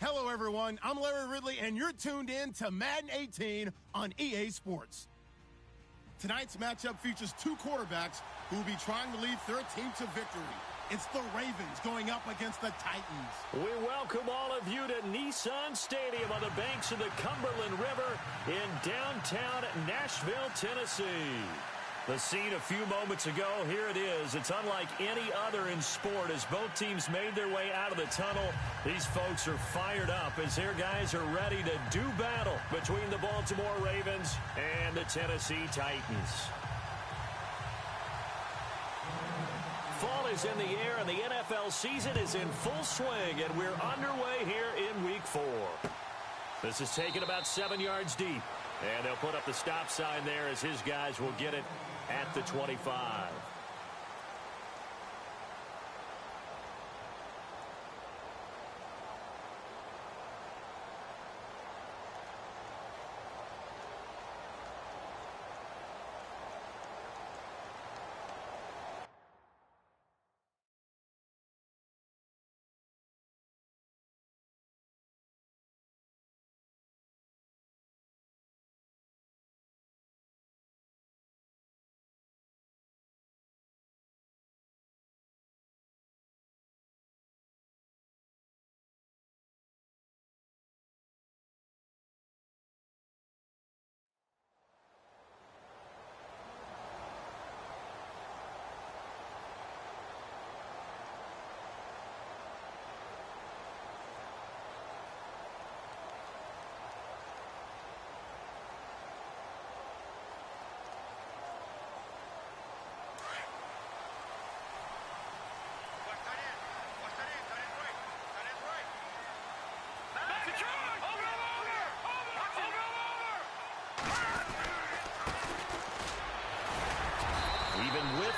Hello, everyone. I'm Larry Ridley, and you're tuned in to Madden 18 on EA Sports. Tonight's matchup features two quarterbacks who will be trying to lead their team to victory. It's the Ravens going up against the Titans. We welcome all of you to Nissan Stadium on the banks of the Cumberland River in downtown Nashville, Tennessee. The scene a few moments ago, here it is. It's unlike any other in sport as both teams made their way out of the tunnel. These folks are fired up as their guys are ready to do battle between the Baltimore Ravens and the Tennessee Titans. Fall is in the air and the NFL season is in full swing, and we're underway here in Week 4. This is taken about 7 yards deep, and they'll put up the stop sign there as his guys will get it at the 25.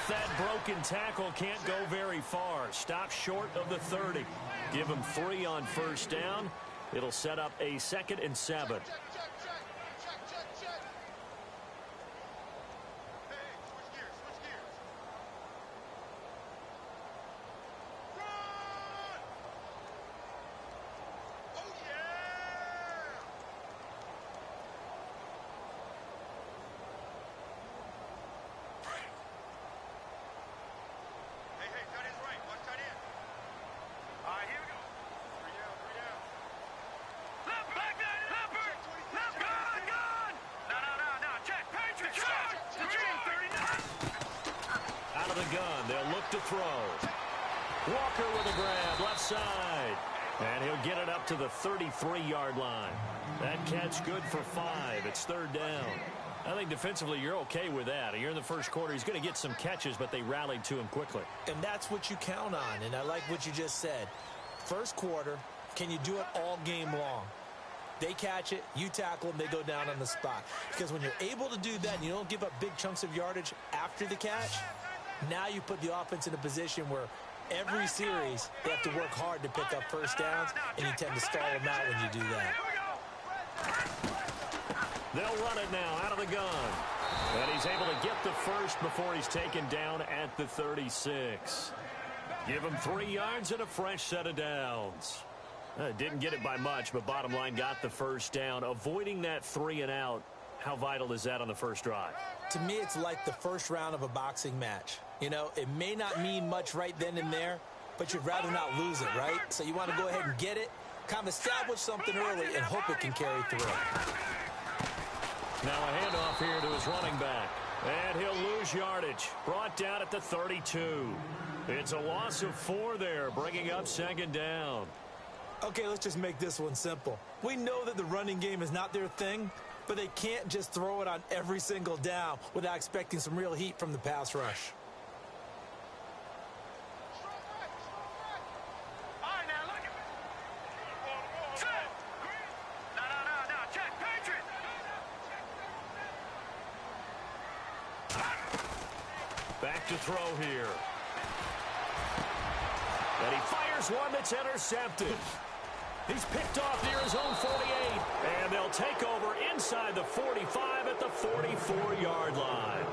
That broken tackle can't go very far. Stop short of the 30. Give him 3 on first down. It'll set up a 2nd and 7. Gun. They'll look to throw. Walker with a grab, left side. And he'll get it up to the 33-yard line. That catch good for 5. It's 3rd down. I think defensively you're okay with that. You're in the first quarter. He's going to get some catches, but they rallied to him quickly. And that's what you count on, and I like what you just said. First quarter, can you do it all game long? They catch it, you tackle them, they go down on the spot. Because when you're able to do that and you don't give up big chunks of yardage after the catch, now you put the offense in a position where every series they have to work hard to pick up first downs, and you tend to stall them out when you do that. They'll run it now out of the gun. And he's able to get the first before he's taken down at the 36. Give him 3 yards and a fresh set of downs. Didn't get it by much, but bottom line got the first down. Avoiding that 3 and out, how vital is that on the first drive? To me, it's like the first round of a boxing match. You know, it may not mean much right then and there, but you'd rather not lose it, right? So you want to go ahead and get it, kind of establish something early, and hope it can carry through. Now a handoff here to his running back. And he'll lose yardage. Brought down at the 32. It's a loss of 4 there, bringing up 2nd down. Okay, let's just make this one simple. We know that the running game is not their thing, but they can't just throw it on every single down without expecting some real heat from the pass rush. Back to throw here. And he fires one that's intercepted. He's picked off near his own 48, and they'll take over inside the 45 at the 44-yard line.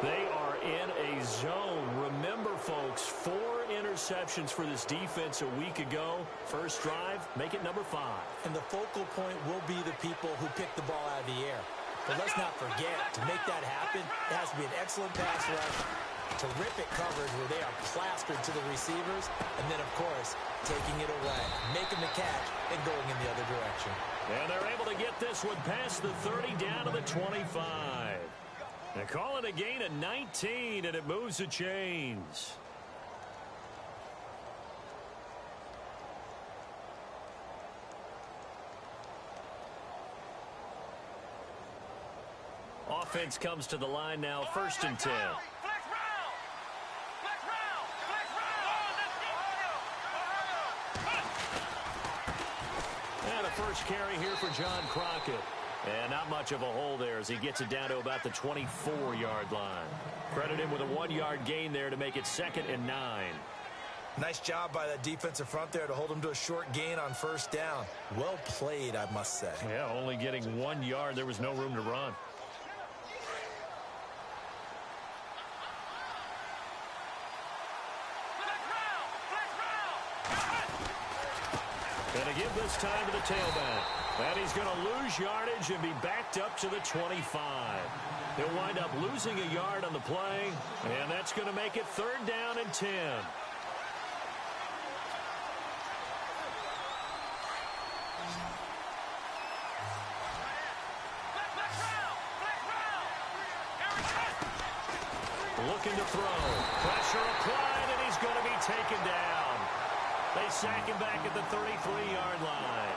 They are in a zone. Remember, folks, 4 interceptions for this defense a week ago. First drive, make it number 5. And the focal point will be the people who pick the ball out of the air. But let's not forget, to make that happen, it has to be an excellent pass rush, terrific coverage where they are plastered to the receivers, and then, of course, taking it away, making the catch, and going in the other direction. And they're able to get this one past the 30 down to the 25. They call it a gain of 19, and it moves the chains. Offense comes to the line now, 1st and 10. And a first carry here for John Crockett. And not much of a hole there as he gets it down to about the 24-yard line. Credit him with a 1-yard gain there to make it 2nd and 9. Nice job by that defensive front there to hold him to a short gain on 1st down. Well played, I must say. Yeah, only getting 1 yard. There was no room to run. Going to give this time to the tailback. And he's going to lose yardage and be backed up to the 25. He'll wind up losing a yard on the play, and that's going to make it 3rd down and 10. Looking to throw. Pressure applied, and he's going to be taken down. They sack him back at the 33-yard line.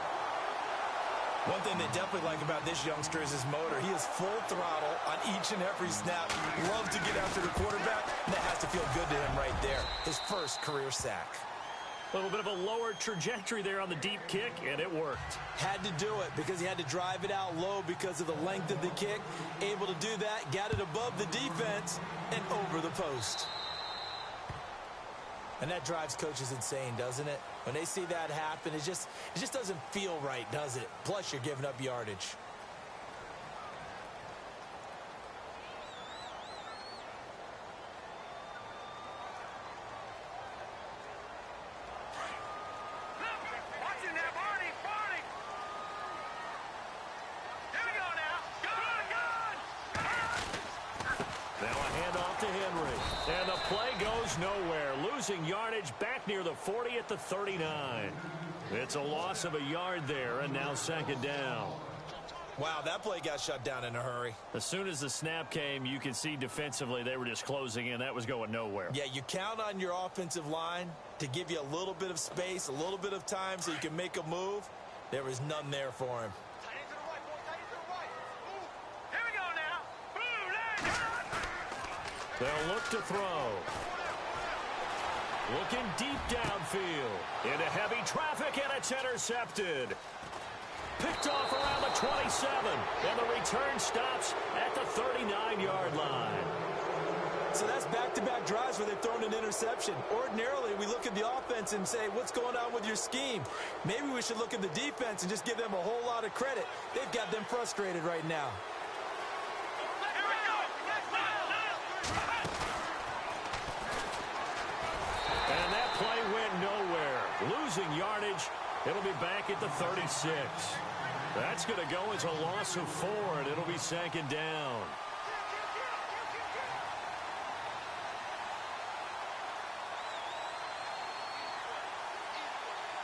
One thing they definitely like about this youngster is his motor. He is full throttle on each and every snap. Loves to get after the quarterback, and that has to feel good to him right there. His first career sack. A little bit of a lower trajectory there on the deep kick, and it worked. Had to do it because he had to drive it out low because of the length of the kick. Able to do that, got it above the defense, and over the post. And that drives coaches insane, doesn't it? When they see that happen, it just doesn't feel right, does it? Plus, you're giving up yardage. And the play goes nowhere. Losing yardage back near the 40 at the 39. It's a loss of a yard there, and now 2nd down. Wow, that play got shut down in a hurry. As soon as the snap came, you could see defensively they were just closing in. That was going nowhere. Yeah, you count on your offensive line to give you a little bit of space, a little bit of time so you can make a move. There was none there for him. They'll look to throw. Looking deep downfield. Into heavy traffic, and it's intercepted. Picked off around the 27. And the return stops at the 39-yard line. So that's back-to-back drives where they've thrown an interception. Ordinarily, we look at the offense and say, what's going on with your scheme? Maybe we should look at the defense and just give them a whole lot of credit. They've got them frustrated right now. And that play went nowhere. Losing yardage. It'll be back at the 36. That's going to go as a loss of 4, and it'll be 2nd down.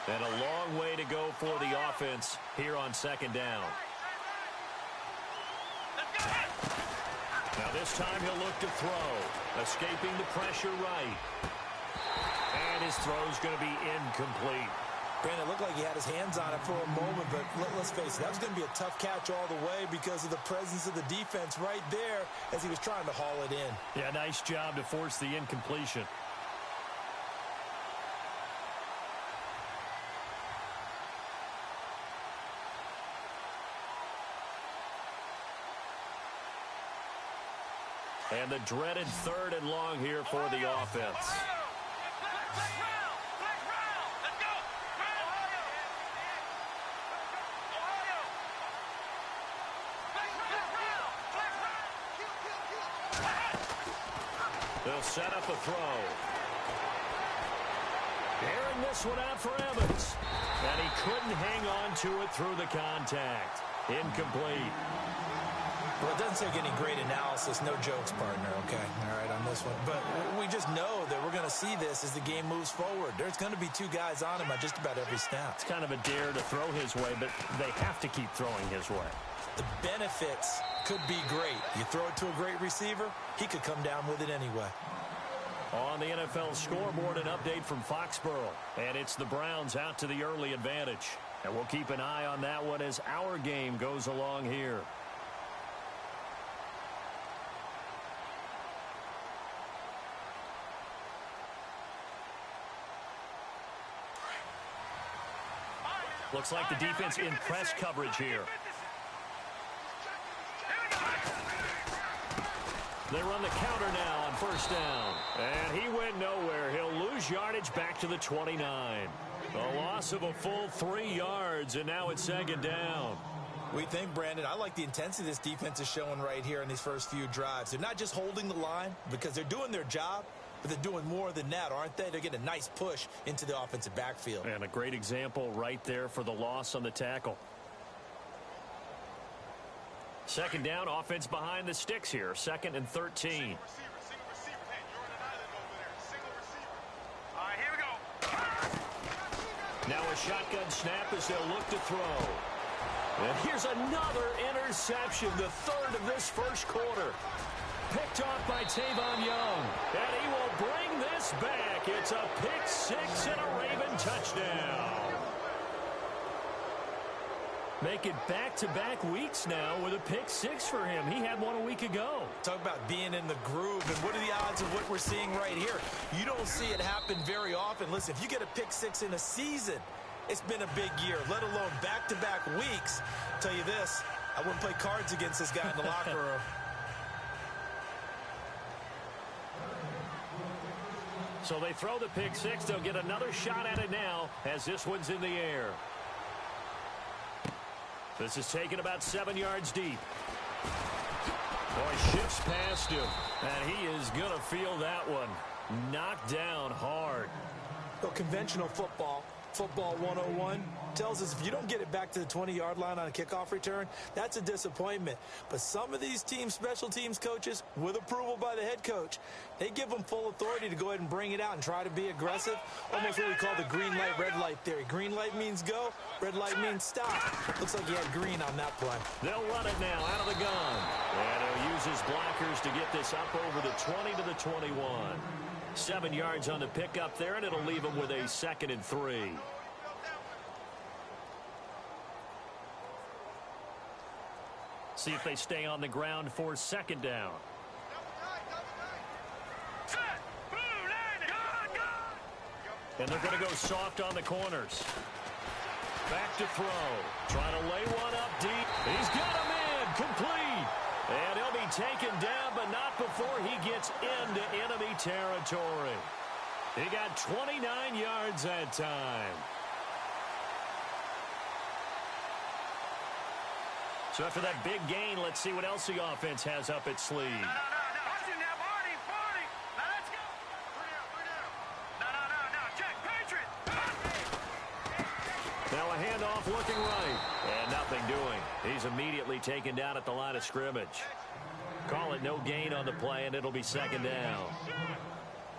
And a long way to go for the offense here on 2nd down. Now this time he'll look to throw. Escaping the pressure right. And his throw's going to be incomplete. Brandon, it looked like he had his hands on it for a moment, but let's face it, that was going to be a tough catch all the way because of the presence of the defense right there as he was trying to haul it in. Yeah, nice job to force the incompletion. And the dreaded 3rd and long here for the offense. They'll set up a throw. Airing this one out for Evans. And he couldn't hang on to it through the contact. Incomplete. Well, it doesn't take any great analysis. No jokes, partner, okay? All right, on this one. But we just know that we're going to see this as the game moves forward. There's going to be two guys on him at just about every snap. It's kind of a dare to throw his way, but they have to keep throwing his way. The benefits could be great. You throw it to a great receiver, he could come down with it anyway. On the NFL scoreboard, an update from Foxborough. And it's the Browns out to the early advantage. And we'll keep an eye on that one as our game goes along here. Looks like the defense in press coverage here. They run the counter now on first down. And he went nowhere. He'll lose yardage back to the 29. A loss of a full 3 yards, and now it's second down. We think, Brandon, I like the intensity this defense is showing right here in these first few drives. They're not just holding the line because they're doing their job, but they're doing more than that, aren't they? They're getting a nice push into the offensive backfield. And a great example right there for the loss on the tackle. Second down, offense behind the sticks here. 2nd and 13. Single receiver. Hey, you're on an island over there. Single receiver. All right, here we go. Now a shotgun snap as they'll look to throw. And here's another interception, the 3rd of this first quarter. Picked off by Tavon Young. And he will bring this back. It's a pick 6 and a Raven touchdown. Make it back-to-back weeks now with a pick 6 for him. He had one a week ago. Talk about being in the groove, and what are the odds of what we're seeing right here? You don't see it happen very often. Listen, if you get a pick 6 in a season, it's been a big year, let alone back-to-back weeks. I'll tell you this, I wouldn't play cards against this guy in the locker room. So they throw the pick 6. They'll get another shot at it now as this one's in the air. This is taken about 7 yards deep. Boy, shifts past him, and he is going to feel that one. Knocked down hard. Well, conventional football 101, tells us if you don't get it back to the 20-yard line on a kickoff return, that's a disappointment. But some of these teams, special teams coaches, with approval by the head coach, they give them full authority to go ahead and bring it out and try to be aggressive. Almost what we call the green light, red light theory. Green light means go, red light means stop. Looks like he had green on that play. They'll run it now out of the gun. And he'll use his blockers to get this up over the 20 to the 21. 7 yards on the pickup there, and it'll leave him with a 2nd and 3. See if they stay on the ground for 2nd down. And they're going to go soft on the corners. Back to throw. Trying to lay one up deep. He's got him in. Complete. And he'll be taken down, but not before he gets into enemy territory. He got 29 yards that time. So after that big gain, let's see what else the offense has up its sleeve. No. Let's go. 3 down. No. Check. Patriot. Now a handoff looking right. And nothing doing. He's immediately taken down at the line of scrimmage. Call it no gain on the play, and it'll be 2nd down.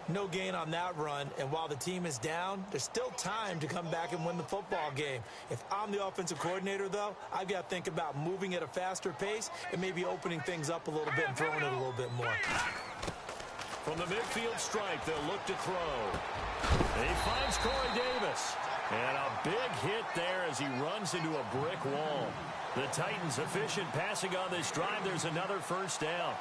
No gain on that run, and while the team is down, there's still time to come back and win the football game. If I'm the offensive coordinator, though, I've got to think about moving at a faster pace and maybe opening things up a little bit and throwing it a little bit more. From the midfield stripe, they'll look to throw. And he finds Corey Davis. And a big hit there as he runs into a brick wall. The Titans efficient passing on this drive. There's another first down.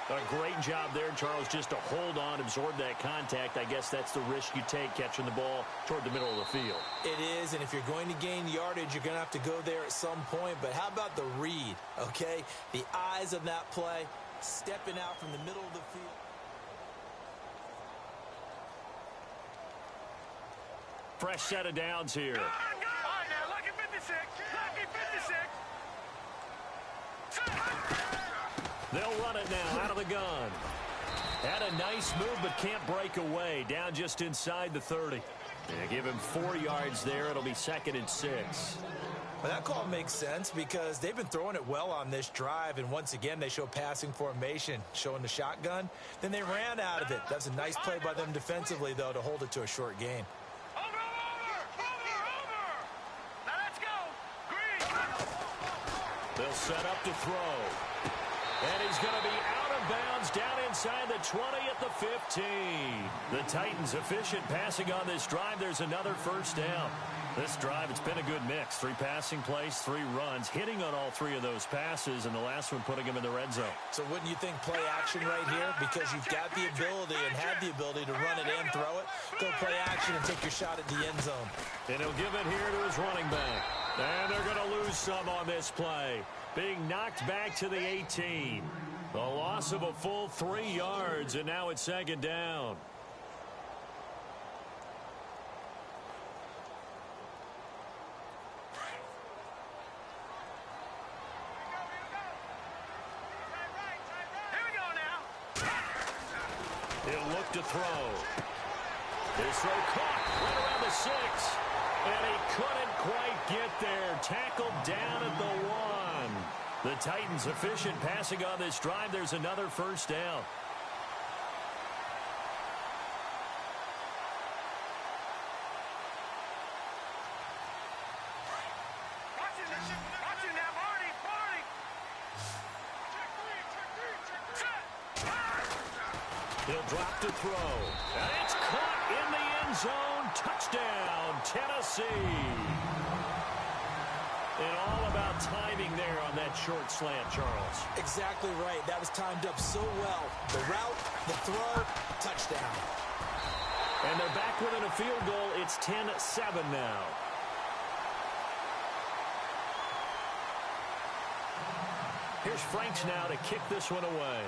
A great job there, Charles, just to hold on, absorb that contact. I guess that's the risk you take catching the ball toward the middle of the field. It is, and if you're going to gain yardage, you're going to have to go there at some point. But how about the read, okay? The eyes of that play, stepping out from the middle of the field. Fresh set of downs here. All right, now, lucky 56. They'll run it now out of the gun. Had a nice move, but can't break away. Down just inside the 30. They give him 4 yards there. It'll be 2nd and 6. Well, that call makes sense because they've been throwing it well on this drive, and once again, they show passing formation, showing the shotgun. Then they ran out of it. That's a nice play by them defensively, though, to hold it to a short gain. Now let's go. Green. They'll set up to throw. And he's going to be out of bounds down inside the 20 at the 15. The Titans efficient passing on this drive. There's another first down. This drive, it's been a good mix. 3 passing plays, 3 runs, hitting on all 3 of those passes, and the last one putting him in the red zone. So wouldn't you think play action right here? Because you've got the ability and have the ability to run it and throw it. Go play action and take your shot at the end zone. And he'll give it here to his running back. And they're going to lose some on this play. Being knocked back to the 18. A loss of a full 3 yards, and now it's 2nd down. He'll look to throw. His throw caught right around the 6. And he couldn't quite get there. Tackled down at the 1. The Titans efficient passing on this drive. There's another first down. Watch it now, Marty. He'll drop to throw. And it's caught in the end zone. Touchdown, Tennessee. And all about timing there on that short slant, Charles. Exactly right. That was timed up so well. The route, the throw, touchdown. And they're back within a field goal. It's 10-7 now. Here's Franks now to kick this one away.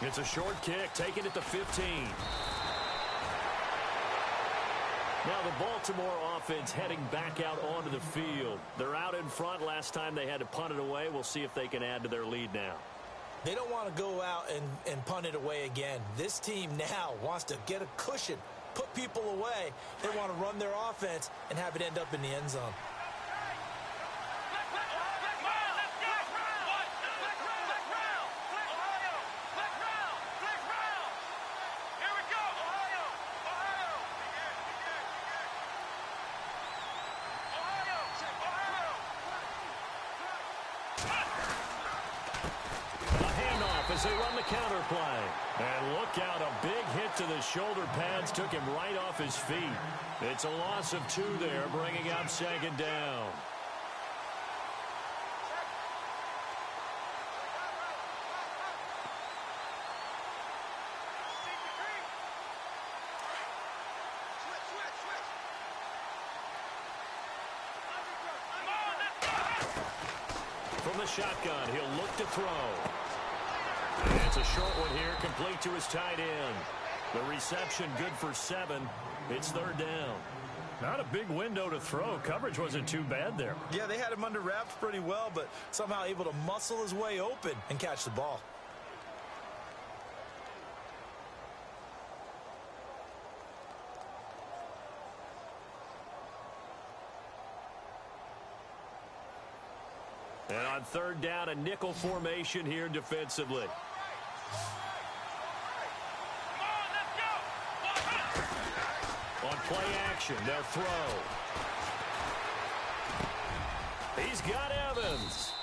It's a short kick, taken at the 15. Now the Baltimore offense heading back out onto the field. They're out in front. Last time they had to punt it away. We'll see if they can add to their lead now. They don't want to go out and punt it away again. This team now wants to get a cushion, put people away. They want to run their offense and have it end up in the end zone. As they run the counter play. And look out, a big hit to the shoulder pads took him right off his feet. It's a loss of 2 there, bringing up 2nd down. From the shotgun, he'll look to throw. And it's a short one here, complete to his tight end. The reception good for 7. It's 3rd down. Not a big window to throw. Coverage wasn't too bad there. Yeah, they had him under wraps pretty well, but somehow able to muscle his way open and catch the ball. And on 3rd down, a nickel formation here defensively. On play action, they'll throw. He's got Evans.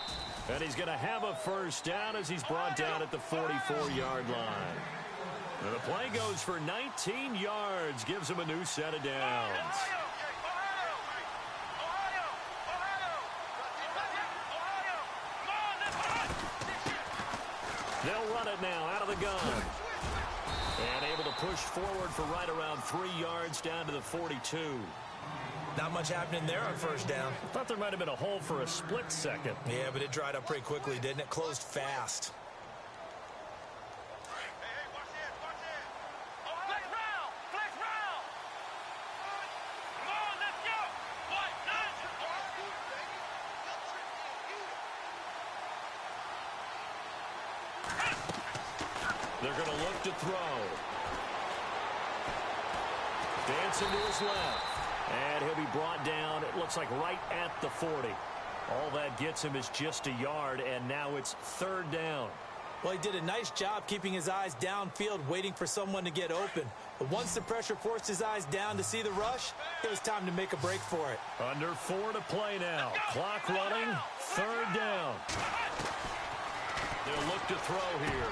And he's going to have a first down as he's brought down at the 44-yard line. And the play goes for 19 yards, gives him a new set of downs. They'll run it now out of the gun. And able to push forward for right around 3 yards down to the 42. Not much happening there on 1st down. I thought there might have been a hole for a split second. Yeah, but it dried up pretty quickly, didn't it? Closed fast. They're going to look to throw. Dancing to his left. And he'll be brought down, it looks like right at the 40. All that gets him is just a yard, and now it's 3rd down. Well, he did a nice job keeping his eyes downfield, waiting for someone to get open. But once the pressure forced his eyes down to see the rush, it was time to make a break for it. Under 4 to play now. Clock running, 3rd down. They'll look to throw here.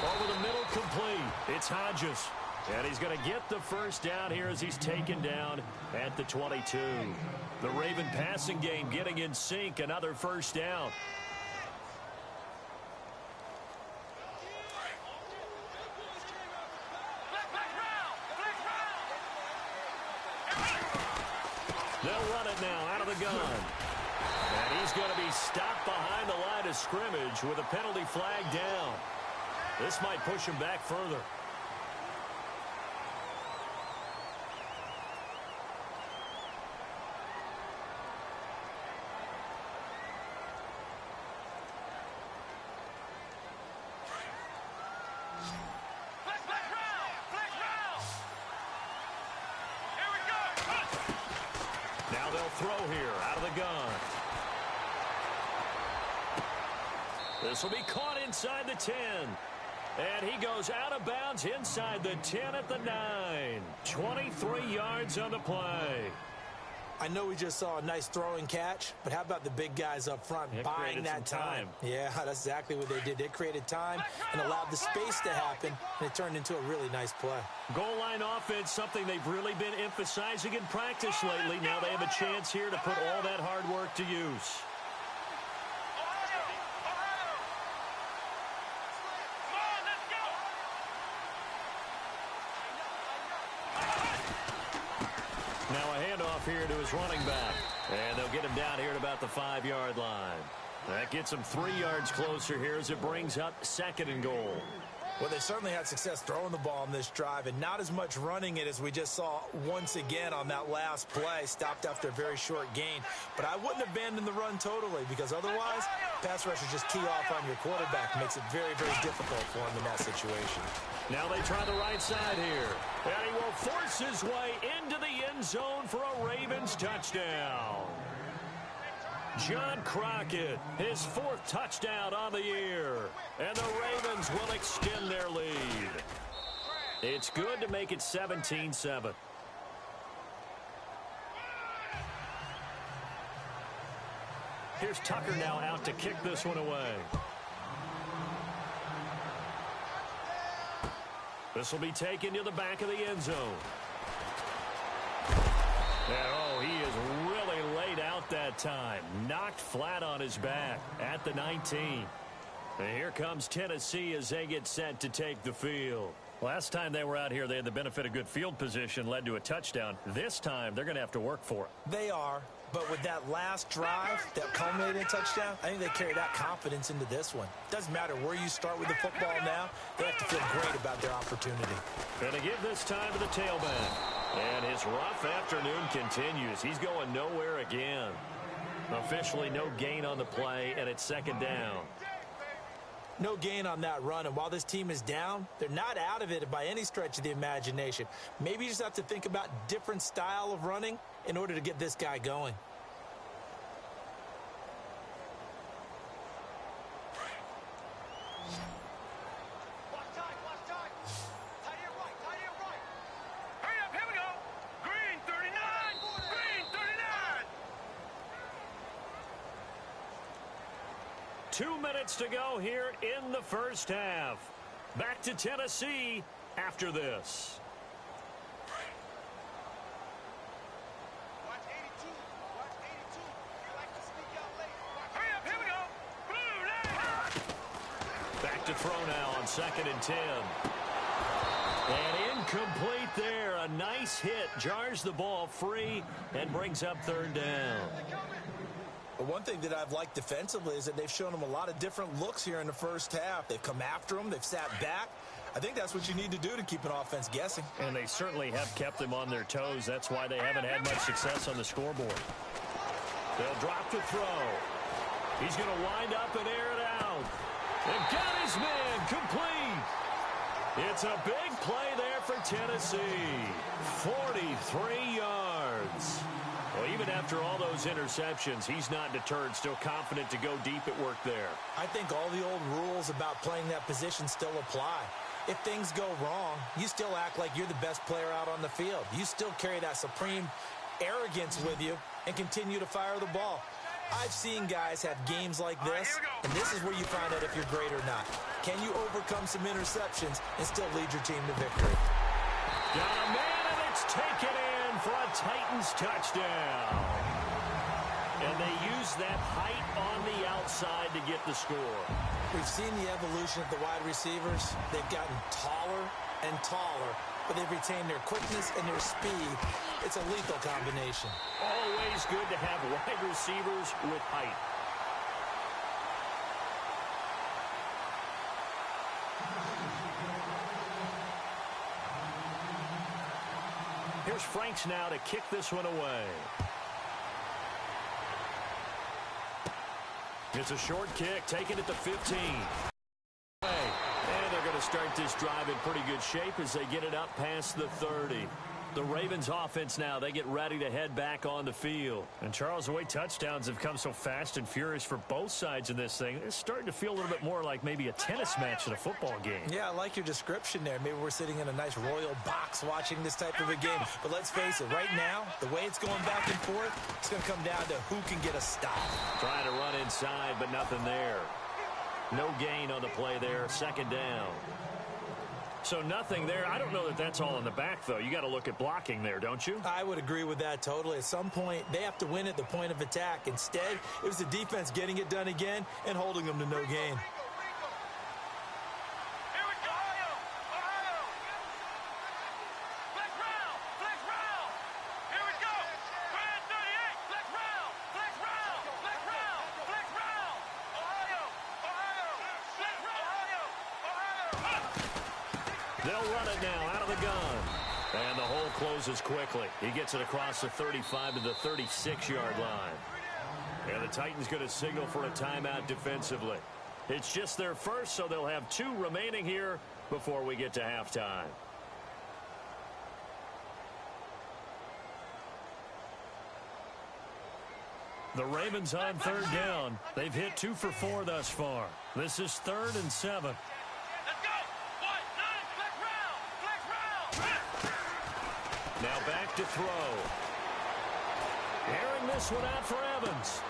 Over the middle, complete. It's Hodges. And he's going to get the 1st down here as he's taken down at the 22. The Raven passing game getting in sync. Another 1st down. They'll run it now out of the gun. And he's going to be stopped behind the line of scrimmage with a penalty flag down. This might push him back further. Now they'll throw here out of the gun. This will be caught inside the 10. And he goes out of bounds inside the 10 at the 9. 23 yards on the play. I know we just saw a nice throwing catch, but how about the big guys up front buying that time? Yeah, that's exactly what they did. They created time and allowed the space to happen, and it turned into a really nice play. Goal line offense, something they've really been emphasizing in practice lately. Now they have a chance here to put all that hard work to use. Now a handoff here to his running back. And they'll get him down here at about the 5-yard line. That gets him 3 yards closer here as it brings up 2nd and goal. Well, they certainly had success throwing the ball on this drive and not as much running it as we just saw once again on that last play. Stopped after a very short gain. But I wouldn't abandon the run totally because otherwise, pass rushers just key off on your quarterback. Makes it very, very difficult for him in that situation. Now they try the right side here. And he will force his way into the end zone for a Ravens touchdown. John Crockett, his 4th touchdown on the year. And the Ravens will extend their lead. It's good to make it 17-7. Here's Tucker now out to kick this one away. This will be taken to the back of the end zone. And, oh, he is really laid out that time. Knocked flat on his back at the 19. And here comes Tennessee as they get set to take the field. Last time they were out here, they had the benefit of good field position, led to a touchdown. This time, they're going to have to work for it. They are. But with that last drive that culminated in a touchdown, I think they carry that confidence into this one. Doesn't matter where you start with the football now. They have to feel great about their opportunity. Going to give this time to the tailback. And his rough afternoon continues. He's going nowhere again. Officially no gain on the play, and it's 2nd down. No gain on that run, and while this team is down, they're not out of it by any stretch of the imagination. Maybe you just have to think about different style of running in order to get this guy going. Watch time. Tight end right. Hurry up, here we go. Green 39. Green 39. 2 minutes to go here in the first half. Back to Tennessee after this. Watch 82. You like to sneak out late. Hurry up, here we go. Blue line. Back to throw now on 2nd and 10. And incomplete there. A nice hit. Jars the ball free and brings up 3rd down. But one thing that I've liked defensively is that they've shown them a lot of different looks here in the first half. They've come after them. They've sat back. I think that's what you need to do to keep an offense guessing. And they certainly have kept them on their toes. That's why they haven't had much success on the scoreboard. They'll drop to throw. He's going to wind up and air it out. And got his man complete. It's a big play there for Tennessee. 43 yards. Well, even after all those interceptions, he's not deterred, still confident to go deep at work there. I think all the old rules about playing that position still apply. If things go wrong, you still act like you're the best player out on the field. You still carry that supreme arrogance with you and continue to fire the ball. I've seen guys have games like this, and this is where you find out if you're great or not. Can you overcome some interceptions and still lead your team to victory? Got a man, and it's taken in for a Titans touchdown. And they use that height on the outside to get the score. We've seen the evolution of the wide receivers. They've gotten taller and taller, but they've retained their quickness and their speed. It's a lethal combination. Always good to have wide receivers with height. Here's Franks now to kick this one away. It's a short kick, taken at the 15. And they're going to start this drive in pretty good shape as they get it up past the 30. The Ravens offense now, they get ready to head back on the field. And Charles, the way touchdowns have come so fast and furious for both sides in this thing, it's starting to feel a little bit more like maybe a tennis match in a football game. Yeah, I like your description there. Maybe we're sitting in a nice royal box watching this type of a game. But let's face it, right now, the way it's going back and forth, it's going to come down to who can get a stop. Trying to run inside, but nothing there. No gain on the play there, second down. So nothing there. I don't know that that's all in the back, though. You got to look at blocking there, don't you? I would agree with that totally. At some point, they have to win at the point of attack. Instead, it was the defense getting it done again and holding them to no gain. They'll run it now out of the gun. And the hole closes quickly. He gets it across the 35 to the 36-yard line. And the Titans going to signal for a timeout defensively. It's just their first, so they'll have 2 remaining here before we get to halftime. The Ravens on third down. They've hit 2 for 4 thus far. This is 3rd and 7. Now back to throw. Airing this one out for Evans.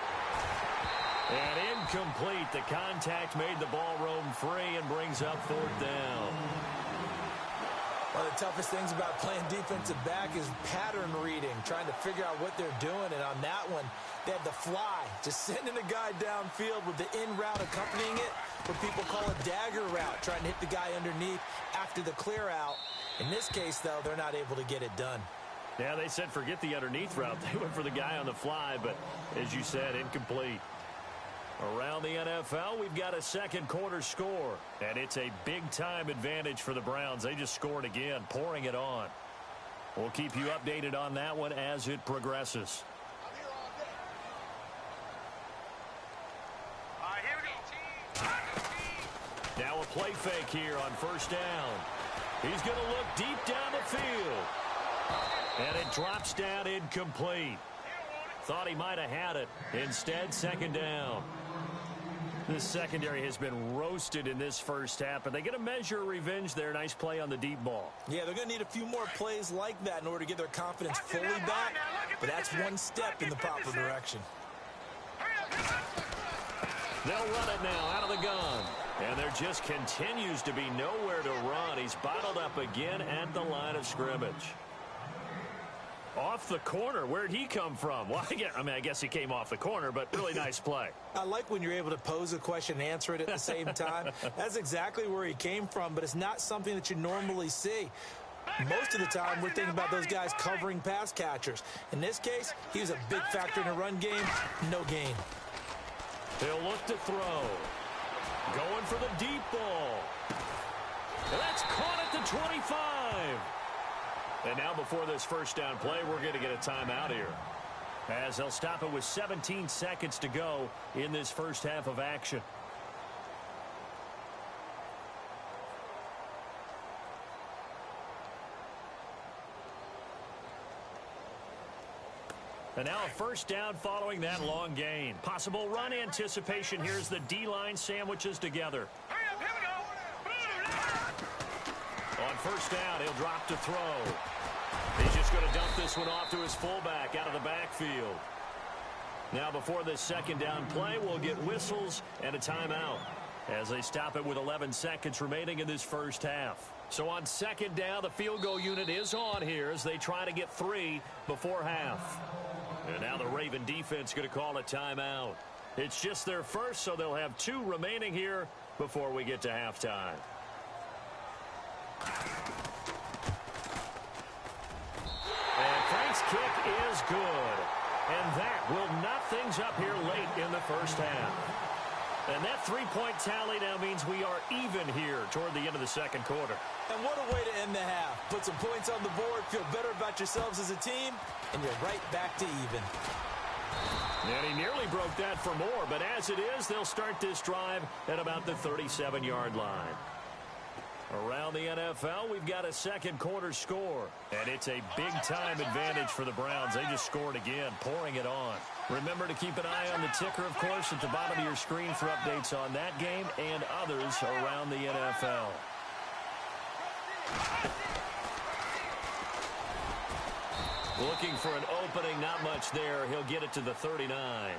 And incomplete. The contact made the ball roam free and brings up 4th down. One of the toughest things about playing defensive back is pattern reading, trying to figure out what they're doing. And on that one, they have the fly, just sending a guy downfield with the in route accompanying it, what people call a dagger route, trying to hit the guy underneath after the clear out. In this case, though, they're not able to get it done. Yeah, they said forget the underneath route. They went for the guy on the fly, but as you said, incomplete. Around the NFL, we've got a second quarter score, and it's a big-time advantage for the Browns. They just scored again, pouring it on. We'll keep you updated on that one as it progresses. Now a play fake here on first down. He's going to look deep down the field. And it drops down incomplete. Thought he might have had it. Instead, second down. This secondary has been roasted in this first half, but they get a measure of revenge there. Nice play on the deep ball. Yeah, they're going to need a few more plays like that in order to get their confidence fully back, but that's one step in the proper direction. They'll run it now out of the gun. And there just continues to be nowhere to run. He's bottled up again at the line of scrimmage. Off the corner. Where'd he come from? Well, I guess he came off the corner, but really nice play. I like when you're able to pose a question and answer it at the same time. That's exactly where he came from, but it's not something that you normally see. Most of the time, we're thinking about those guys covering pass catchers. In this case, he was a big factor in the run game. No gain. He'll look to throw. Going for the deep ball. And that's caught at the 25. And now before this first down play, we're going to get a timeout here, as they'll stop it with 17 seconds to go in this first half of action. And now a first down following that long gain. Possible run anticipation here as the D-line sandwiches together. Hurry up, here we go. On first down, he'll drop to throw. He's just going to dump this one off to his fullback out of the backfield. Now before this second down play, we'll get whistles and a timeout as they stop it with 11 seconds remaining in this first half. So on second down, the field goal unit is on here as they try to get 3 before half. And now the Raven defense going to call a timeout. It's just their first, so they'll have 2 remaining here before we get to halftime. And Frank's kick is good. And that will knot things up here late in the first half. And that 3-point tally now means we are even here toward the end of the second quarter. And what a way to end the half. Put some points on the board, feel better about yourselves as a team, and you're right back to even. And he nearly broke that for more, but as it is, they'll start this drive at about the 37-yard line. Around the NFL, we've got a second quarter score. And it's a big-time advantage for the Browns. They just scored again, pouring it on. Remember to keep an eye on the ticker, of course, at the bottom of your screen for updates on that game and others around the NFL. Looking for an opening, not much there. He'll get it to the 39.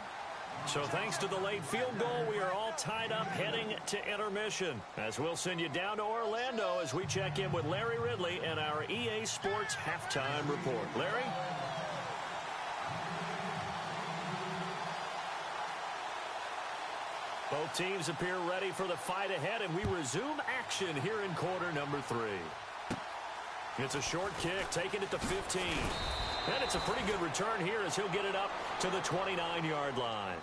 So thanks to the late field goal, we are all tied up heading to intermission. As we'll send you down to Orlando as we check in with Larry Ridley and our EA Sports Halftime Report. Larry? Both teams appear ready for the fight ahead, and we resume action here in quarter number 3. It's a short kick, taking it to 15. And it's a pretty good return here as he'll get it up to the 29-yard line.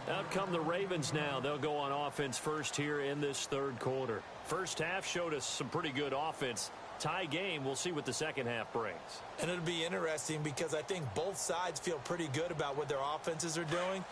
Out come the Ravens now. They'll go on offense first here in this third quarter. First half showed us some pretty good offense. Tie game, we'll see what the second half brings. And it'll be interesting because I think both sides feel pretty good about what their offenses are doing.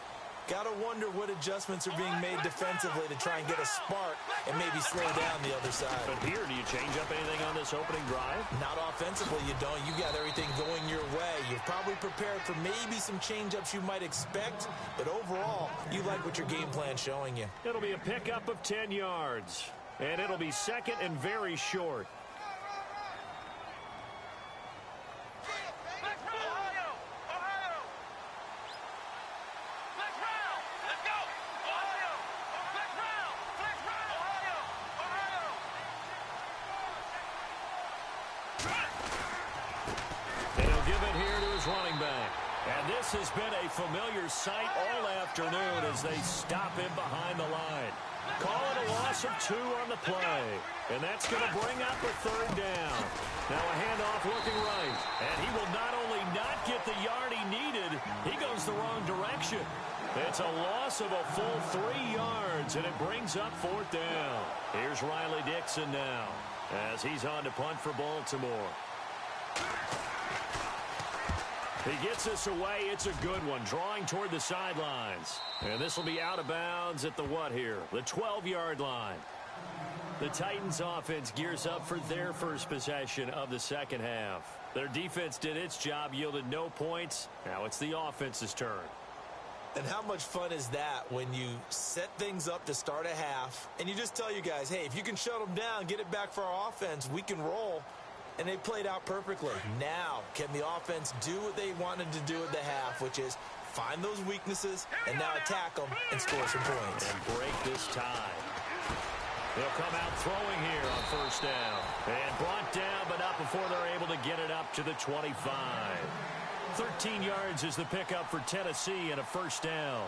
Got to wonder what adjustments are being made defensively to try and get a spark and maybe slow down the other side. But here, do you change up anything on this opening drive? Not offensively, you don't. You got everything going your way. You're probably prepared for maybe some change-ups you might expect, but overall, you like what your game plan's showing you. It'll be a pickup of 10 yards, and it'll be second and very short. Running back. And this has been a familiar sight all afternoon as they stop him behind the line. Call it a loss of 2 on the play. And that's going to bring up a third down. Now a handoff looking right. And he will not only not get the yard he needed, he goes the wrong direction. It's a loss of a full 3 yards, and it brings up fourth down. Here's Riley Dixon now as he's on to punt for Baltimore. He gets this away. It's a good one, drawing toward the sidelines. And this will be out of bounds at the what here? The 12-yard line. The Titans offense gears up for their first possession of the second half. Their defense did its job, yielded no points. Now it's the offense's turn. And how much fun is that when you set things up to start a half and you just tell you guys, hey, if you can shut them down, get it back for our offense, we can roll. And they played out perfectly. Now, can the offense do what they wanted to do at the half, which is find those weaknesses and now attack them and score some points. And break this tie. They'll come out throwing here on first down. And brought down, but not before they're able to get it up to the 25. 13 yards is the pickup for Tennessee and a first down.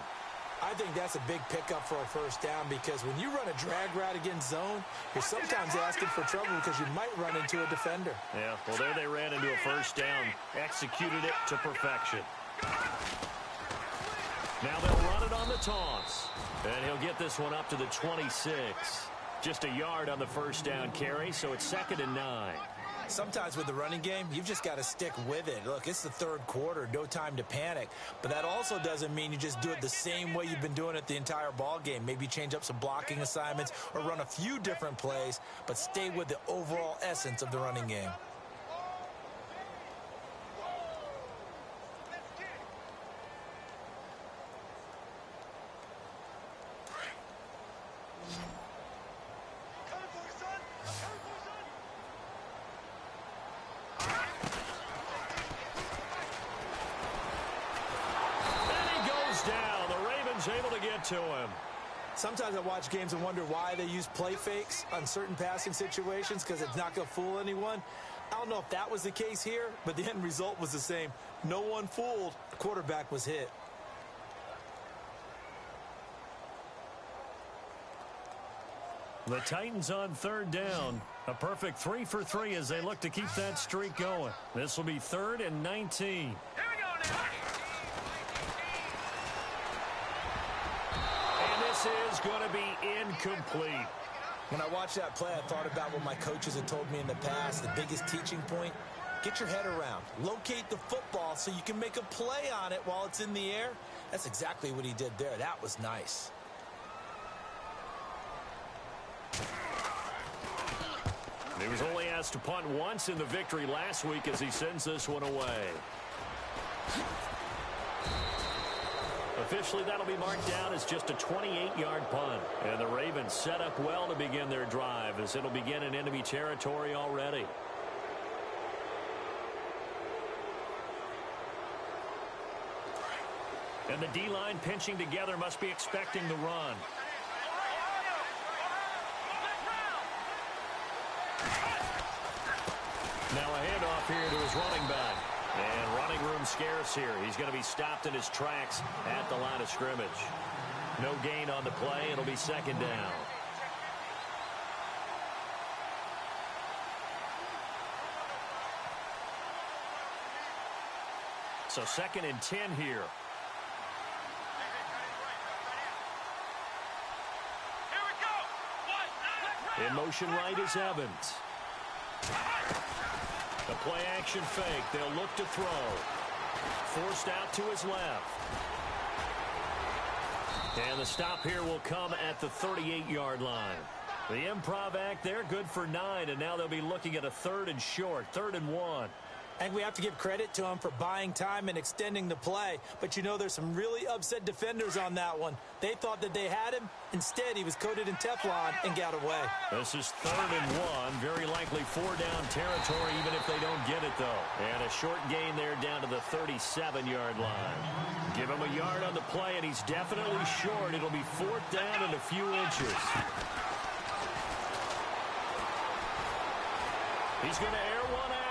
I think that's a big pickup for a first down because when you run a drag route against zone, you're sometimes asking for trouble because you might run into a defender. Yeah, well, there they ran into a first down, executed it to perfection. Now they'll run it on the toss, and he'll get this one up to the 26. Just a yard on the first down carry, so it's 2nd and 9. Sometimes with the running game, you've just got to stick with it. Look, it's the third quarter, no time to panic. But that also doesn't mean you just do it the same way you've been doing it the entire ball game. Maybe change up some blocking assignments or run a few different plays, but stay with the overall essence of the running game. Titans able to get to him. Sometimes I watch games and wonder why they use play fakes on certain passing situations because it's not going to fool anyone. I don't know if that was the case here, but the end result was the same. No one fooled. The quarterback was hit. The Titans on third down. A perfect 3 for 3 as they look to keep that streak going. This will be 3rd and 19. Here we go now. And this is going to be incomplete. When I watched that play, I thought about what my coaches had told me in the past. The biggest teaching point, get your head around. Locate the football so you can make a play on it while it's in the air. That's exactly what he did there. That was nice. He was only asked to punt once in the victory last week as he sends this one away. Officially, that'll be marked down as just a 28-yard punt. And the Ravens set up well to begin their drive as it'll begin in enemy territory already. And the D-line pinching together must be expecting the run. Now a handoff here to his running back. And running room scarce here. He's going to be stopped in his tracks at the line of scrimmage. No gain on the play. It'll be 2nd down. So 2nd and 10 here. Here we go. In motion right is Evans. The play action fake. They'll look to throw. Forced out to his left. And the stop here will come at the 38-yard line. The improv act there, good for 9, and now they'll be looking at a 3rd and short, 3rd and 1. I think we have to give credit to him for buying time and extending the play. But, you know, there's some really upset defenders on that one. They thought that they had him. Instead, he was coated in Teflon and got away. This is 3rd and 1. Very likely 4-down territory, even if they don't get it, though. And a short gain there down to the 37-yard line. Give him a yard on the play, and he's definitely short. It'll be 4th down and a few inches. He's going to air one out.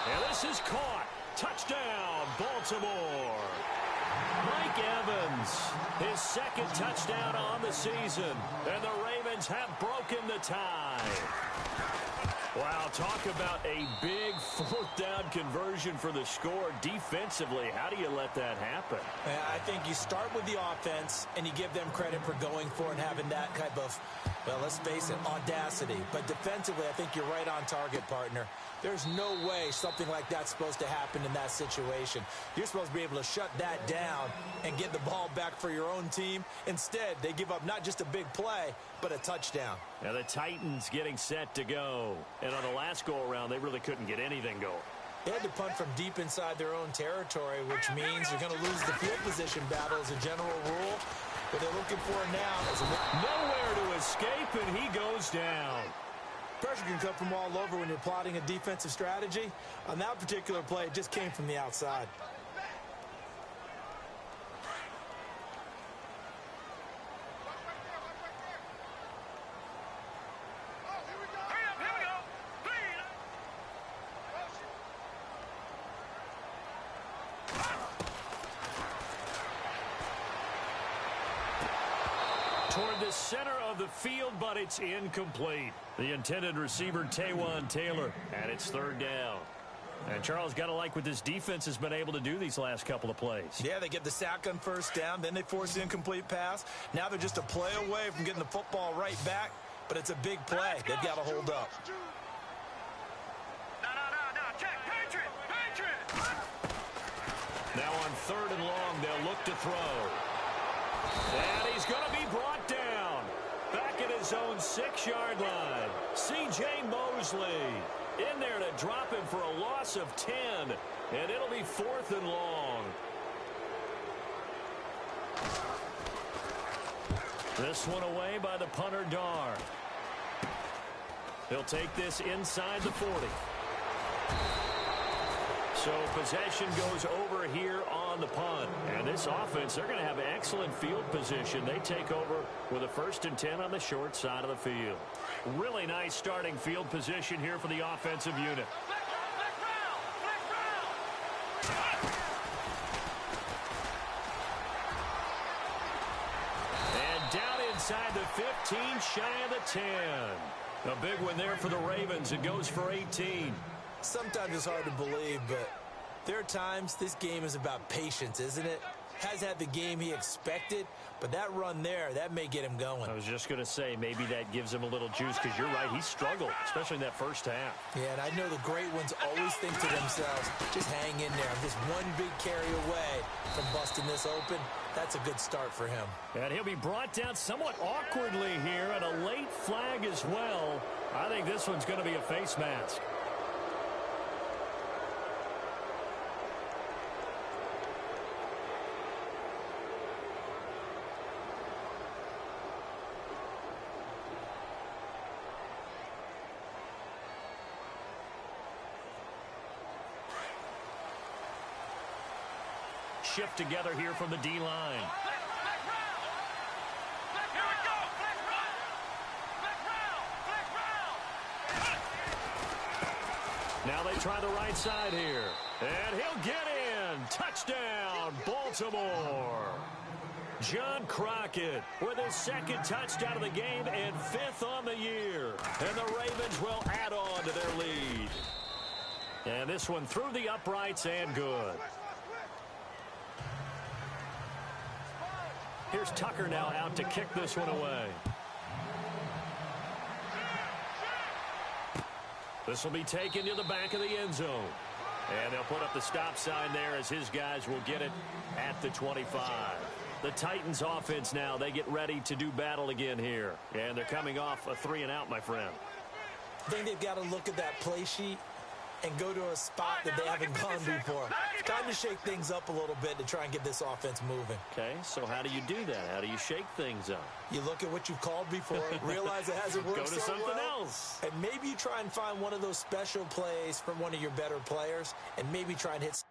And this is caught. Touchdown, Baltimore. Mike Evans, his 2nd touchdown on the season. And the Ravens have broken the tie. Wow, talk about a big 4th down conversion for the score. Defensively, how do you let that happen? I think you start with the offense, and you give them credit for going for and having that type of, well, let's face it, audacity. But defensively, I think you're right on target, partner. There's no way something like that's supposed to happen in that situation. You're supposed to be able to shut that down and get the ball back for your own team. Instead, they give up not just a big play, but a touchdown. Now the Titans getting set to go. And on the last go-around, they really couldn't get anything going. They had to punt from deep inside their own territory, which means you're going to lose the field position battle as a general rule. What they're looking for now is nowhere to escape, and he goes down. Pressure can come from all over when you're plotting a defensive strategy. On that particular play, it just came from the outside. Toward the center of the field, but it's incomplete. The intended receiver, Taywan Taylor, and it's 3rd down. And Charles, got to like what this defense has been able to do these last couple of plays. Yeah, they get the sack on 1st down, then they force the incomplete pass. Now they're just a play away from getting the football right back, but it's a big play. They've got to hold up. No. Check. Patriot. Now on 3rd and long, they'll look to throw. And he's going to be brought down. Back at his own 6-yard line. C.J. Mosley in there to drop him for a loss of 10. And it'll be 4th and long. This one away by the punter, Dar. He'll take this inside the 40. So possession goes over here on the punt. And this offense, they're going to have excellent field position. They take over with a 1st and 10 on the short side of the field. Really nice starting field position here for the offensive unit. And down inside the 15, shy of the 10. A big one there for the Ravens. It goes for 18. Sometimes it's hard to believe, but there are times this game is about patience, isn't it? Has had the game he expected, but that run there, that may get him going. I was just going to say, maybe that gives him a little juice, because you're right, he struggled, especially in that first half. Yeah, and I know the great ones always think to themselves, just hang in there. I'm just one big carry away from busting this open. That's a good start for him. And he'll be brought down somewhat awkwardly here, and a late flag as well. I think this one's going to be a face mask. Shift together here from the D-line. Now they try the right side here. And he'll get in. Touchdown, Baltimore. John Crockett with his 2nd touchdown of the game and 5th on the year. And the Ravens will add on to their lead. And this one through the uprights and good. Here's Tucker now out to kick this one away. This will be taken to the back of the end zone. And they'll put up the stop sign there as his guys will get it at the 25. The Titans offense now, they get ready to do battle again here. And they're coming off a 3-and-out, my friend. I think they've got to look at that play sheet and go to a spot that they haven't gone before. It's time to shake things up a little bit to try and get this offense moving. Okay, so how do you do that? How do you shake things up? You look at what you've called before, realize it hasn't worked Go to so something well, else. and maybe you try and find one of those special plays from one of your better players, and maybe try and hit